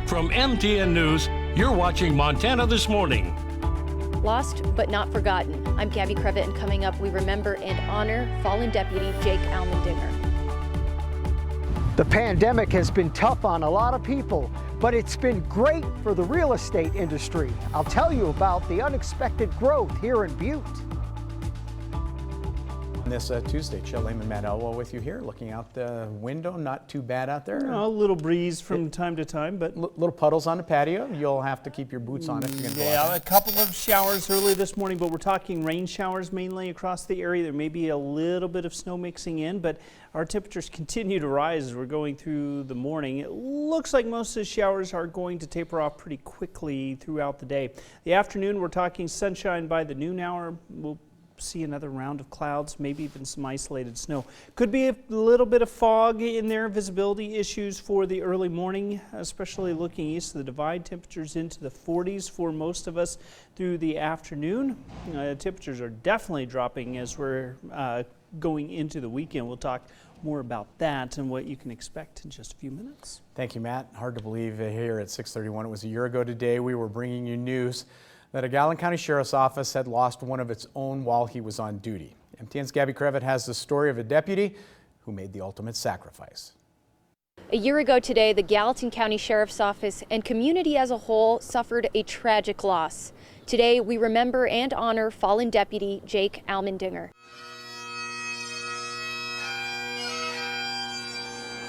From MTN News, you're watching Montana This Morning. Lost but not forgotten. I'm Gabby Crevitt, and coming up, we remember and honor fallen deputy Jake Almendinger. The pandemic has been tough on a lot of people, but it's been great for the real estate industry. I'll tell you about the unexpected growth here in Butte. This Tuesday, Chill Lehman, Matt Elwell with you here, looking out the window. Not too bad out there. A little breeze from time to time, but little puddles on the patio. You'll have to keep your boots on if you're going to go out there. a couple of showers early this morning, but we're talking rain showers mainly across the area. There may be a little bit of snow mixing in, but our temperatures continue to rise as we're going through the morning. It looks like most of the showers are going to taper off pretty quickly throughout the day. The afternoon, we're talking sunshine by the noon hour. We'll see another round of clouds, maybe even some isolated snow. Could be a little bit of fog in there, visibility issues for the early morning, especially looking east of the divide. Temperatures into the 40s for most of us through the afternoon. Temperatures are definitely dropping as we're going into the weekend. We'll talk more about that and what you can expect in just a few minutes. Thank you, Matt. Hard to believe here at 6:31. It was a year ago today we were bringing you news that a Gallatin County Sheriff's Office had lost one of its own while he was on duty. MTN's Gabby Crevitt has the story of a deputy who made the ultimate sacrifice. A year ago today, the Gallatin County Sheriff's Office and community as a whole suffered a tragic loss. Today, we remember and honor fallen deputy Jake Almendinger.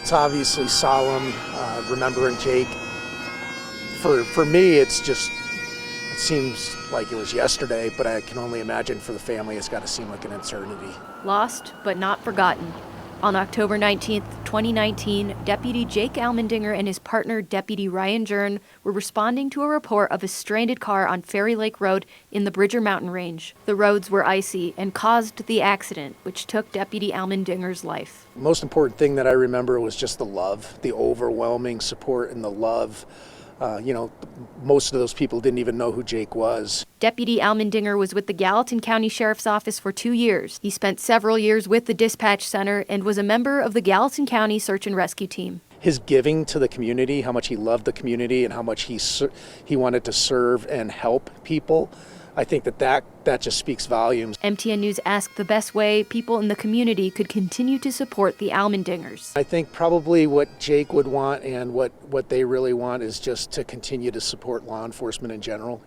It's obviously solemn, remembering Jake. For me, it seems like it was yesterday, but I can only imagine for the family it's got to seem like an eternity. Lost but not forgotten. On October 19th, 2019, Deputy Jake Almendinger and his partner, Deputy Ryan Jern, were responding to a report of a stranded car on Ferry Lake Road in the Bridger Mountain Range. The roads were icy and caused the accident, which took Deputy Almendinger's life. The most important thing that I remember was just the love, the overwhelming support and the love. Most of those people didn't even know who Jake was. Deputy Almendinger was with the Gallatin County Sheriff's Office for 2 years. He spent several years with the dispatch center and was a member of the Gallatin County Search and Rescue Team. His giving to the community, how much he loved the community and how much he wanted to serve and help people, I think that just speaks volumes. MTN News asked the best way people in the community could continue to support the Almendingers. I think probably what Jake would want and what they really want is just to continue to support law enforcement in general.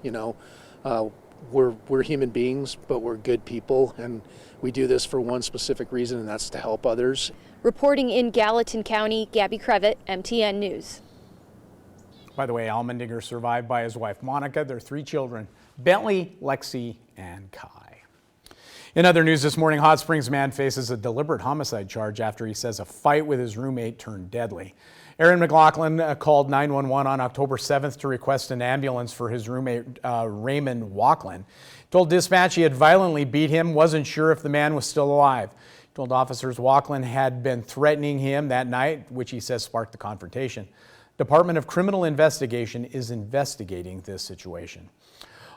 We're human beings, but we're good people, and we do this for one specific reason, and that's to help others. Reporting in Gallatin County, Gabby Crevitt, MTN News. By the way, Almendinger survived by his wife Monica, their 3 children, Bentley, Lexi, and Kai. In other news this morning, Hot Springs man faces a deliberate homicide charge after he says a fight with his roommate turned deadly. Aaron McLaughlin called 911 on October 7th to request an ambulance for his roommate Raymond Walklin. Told dispatch he had violently beat him, wasn't sure if the man was still alive. He told officers Walklin had been threatening him that night, which he says sparked the confrontation. Department of Criminal Investigation is investigating this situation.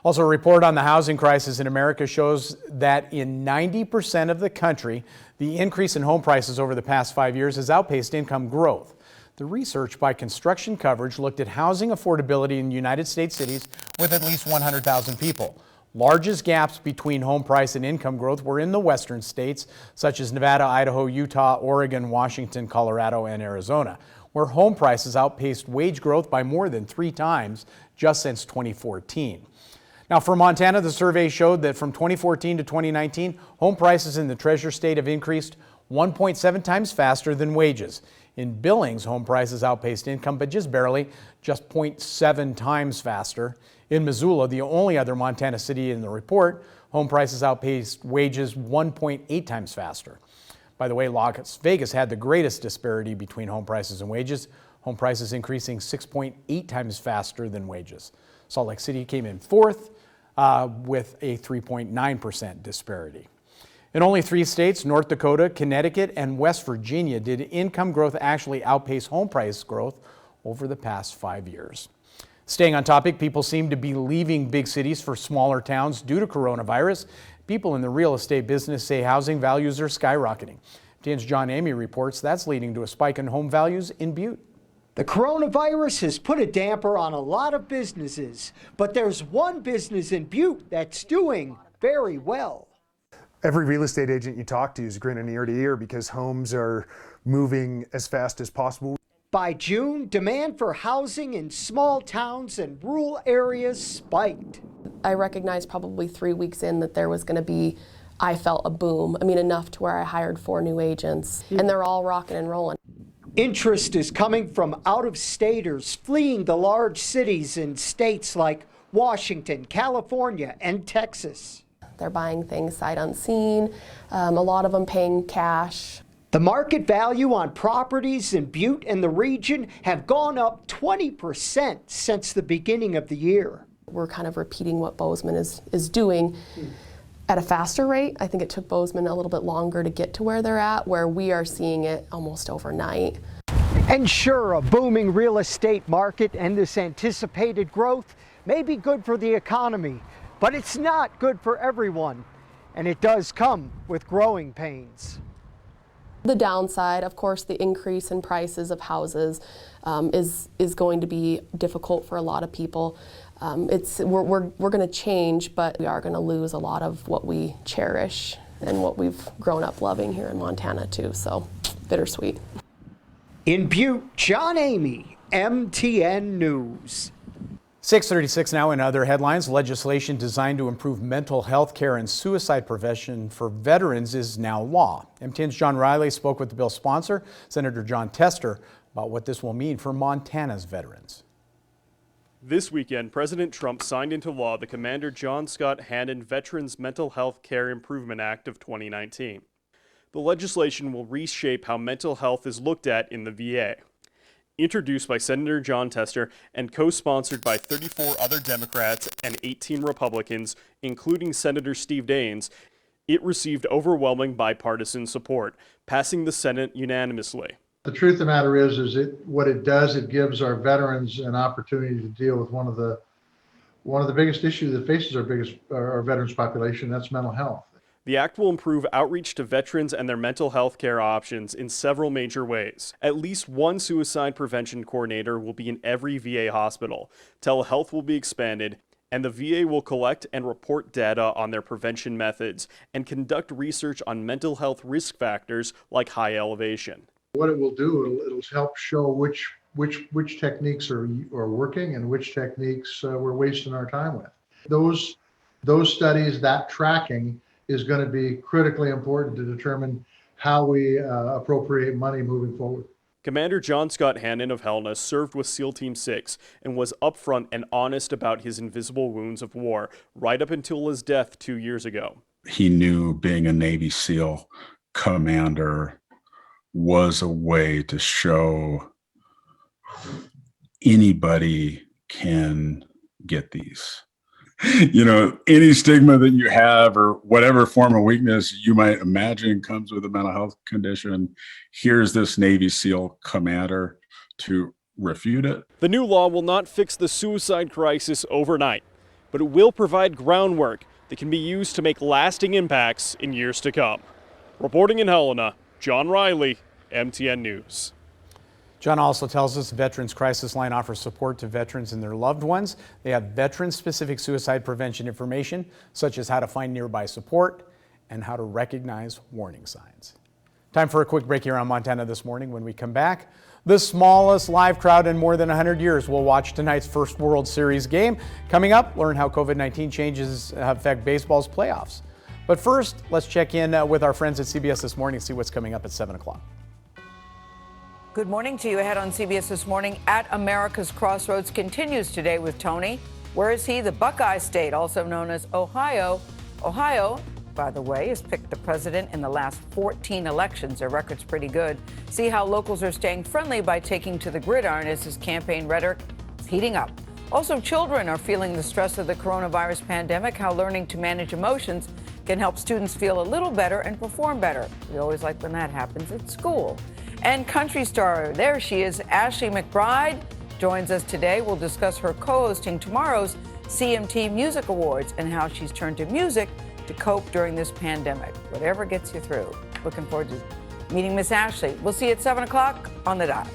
Also, a report on the housing crisis in America shows that in 90% of the country, the increase in home prices over the past 5 years has outpaced income growth. The research by Construction Coverage looked at housing affordability in United States cities with at least 100,000 people. Largest gaps between home price and income growth were in the western states, such as Nevada, Idaho, Utah, Oregon, Washington, Colorado, and Arizona, where home prices outpaced wage growth by more than 3 times just since 2014. Now, for Montana, the survey showed that from 2014 to 2019, home prices in the Treasure State have increased 1.7 times faster than wages. In Billings, home prices outpaced income, but just barely, just 0.7 times faster. In Missoula, the only other Montana city in the report, home prices outpaced wages 1.8 times faster. By the way, Las Vegas had the greatest disparity between home prices and wages, home prices increasing 6.8 times faster than wages. Salt Lake City came in 4th with a 3.9% disparity. In only 3 states, North Dakota, Connecticut, and West Virginia, did income growth actually outpace home price growth over the past 5 years. Staying on topic, people seem to be leaving big cities for smaller towns due to coronavirus. People in the real estate business say housing values are skyrocketing. TN's John Amy reports that's leading to a spike in home values in Butte. The coronavirus has put a damper on a lot of businesses, but there's one business in Butte that's doing very well. Every real estate agent you talk to is grinning ear to ear because homes are moving as fast as possible. By June, demand for housing in small towns and rural areas spiked. I recognized probably 3 weeks in that there was going to be, I felt a boom. I mean, enough to where I hired 4 new agents, and they're all rocking and rolling. Interest is coming from out-of-staters fleeing the large cities in states like Washington, California, and Texas. They're buying things sight unseen, a lot of them paying cash. The market value on properties in Butte and the region have gone up 20% since the beginning of the year. We're kind of repeating what Bozeman is doing at a faster rate. I think it took Bozeman a little bit longer to get to where they're at, where we are seeing it almost overnight. And sure, a booming real estate market and this anticipated growth may be good for the economy, but it's not good for everyone, and it does come with growing pains. The downside, of course, the increase in prices of houses is going to be difficult for a lot of people. We're going to change, but we are going to lose a lot of what we cherish and what we've grown up loving here in Montana too, so bittersweet. In Butte, John Amy, MTN News. 6:36 now. In other headlines, legislation designed to improve mental health care and suicide prevention for veterans is now law. MTN's John Riley spoke with the bill's sponsor, Senator Jon Tester, about what this will mean for Montana's veterans. This weekend, President Trump signed into law the Commander John Scott Hannon Veterans Mental Health Care Improvement Act of 2019. The legislation will reshape how mental health is looked at in the VA. Introduced by Senator Jon Tester and co-sponsored by 34 other Democrats and 18 Republicans, including Senator Steve Daines, it received overwhelming bipartisan support, passing the Senate unanimously. The truth of the matter is what it does, it gives our veterans an opportunity to deal with one of the biggest issues that faces our veterans population, that's mental health. The act will improve outreach to veterans and their mental health care options in several major ways. At least one suicide prevention coordinator will be in every VA hospital. Telehealth will be expanded, and the VA will collect and report data on their prevention methods and conduct research on mental health risk factors like high elevation. What it will do, it'll help show which techniques are working and which techniques we're wasting our time with. Those studies, that tracking, is going to be critically important to determine how we appropriate money moving forward. Commander John Scott Hannon of Helena served with SEAL Team 6 and was upfront and honest about his invisible wounds of war right up until his death 2 years ago. He knew being a Navy SEAL commander was a way to show anybody can get these. You know, any stigma that you have or whatever form of weakness you might imagine comes with a mental health condition, here's this Navy SEAL commander to refute it. The new law will not fix the suicide crisis overnight, but it will provide groundwork that can be used to make lasting impacts in years to come. Reporting in Helena, John Riley, MTN News. John also tells us the Veterans Crisis Line offers support to veterans and their loved ones. They have veteran-specific suicide prevention information, such as how to find nearby support and how to recognize warning signs. Time for a quick break here on Montana This Morning. When we come back, the smallest live crowd in more than 100 years will watch tonight's first World Series game. Coming up, learn how COVID-19 changes affect baseball's playoffs. But first, let's check in with our friends at CBS This Morning, see what's coming up at 7 o'clock. Good morning to you. Ahead on CBS This Morning, At America's Crossroads continues today with Tony. Where is he? The Buckeye State, also known as Ohio. Ohio, by the way, has picked the president in the last 14 elections. Their record's pretty good. See how locals are staying friendly by taking to the gridiron as his campaign rhetoric is heating up. Also, children are feeling the stress of the coronavirus pandemic, how learning to manage emotions can help students feel a little better and perform better. We always like when that happens at school. And country star, there she is, Ashley McBryde, joins us today. We'll discuss her co-hosting tomorrow's CMT Music Awards and how she's turned to music to cope during this pandemic. Whatever gets you through. Looking forward to meeting Miss Ashley. We'll see you at 7 o'clock on the dot.